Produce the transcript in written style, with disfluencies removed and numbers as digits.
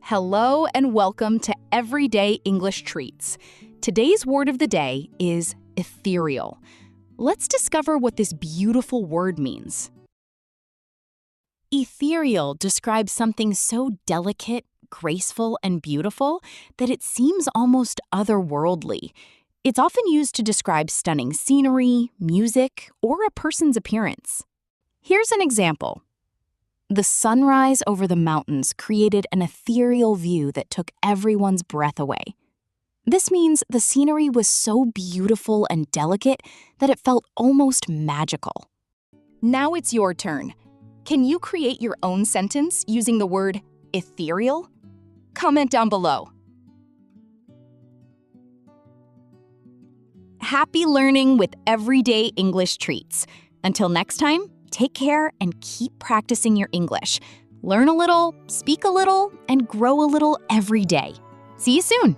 Hello and welcome to Everyday English Treats. Today's word of the day is ethereal. Let's discover what this beautiful word means. Ethereal describes something so delicate, graceful, and beautiful that it seems almost otherworldly. It's often used to describe stunning scenery, music, or a person's appearance. Here's an example. The sunrise over the mountains created an ethereal view that took everyone's breath away. This means the scenery was so beautiful and delicate that it felt almost magical. Now it's your turn. Can you create your own sentence using the word ethereal? Comment down below. Happy learning with Everyday English Treats. Until next time, take care and keep practicing your English. Learn a little, speak a little, and grow a little every day. See you soon!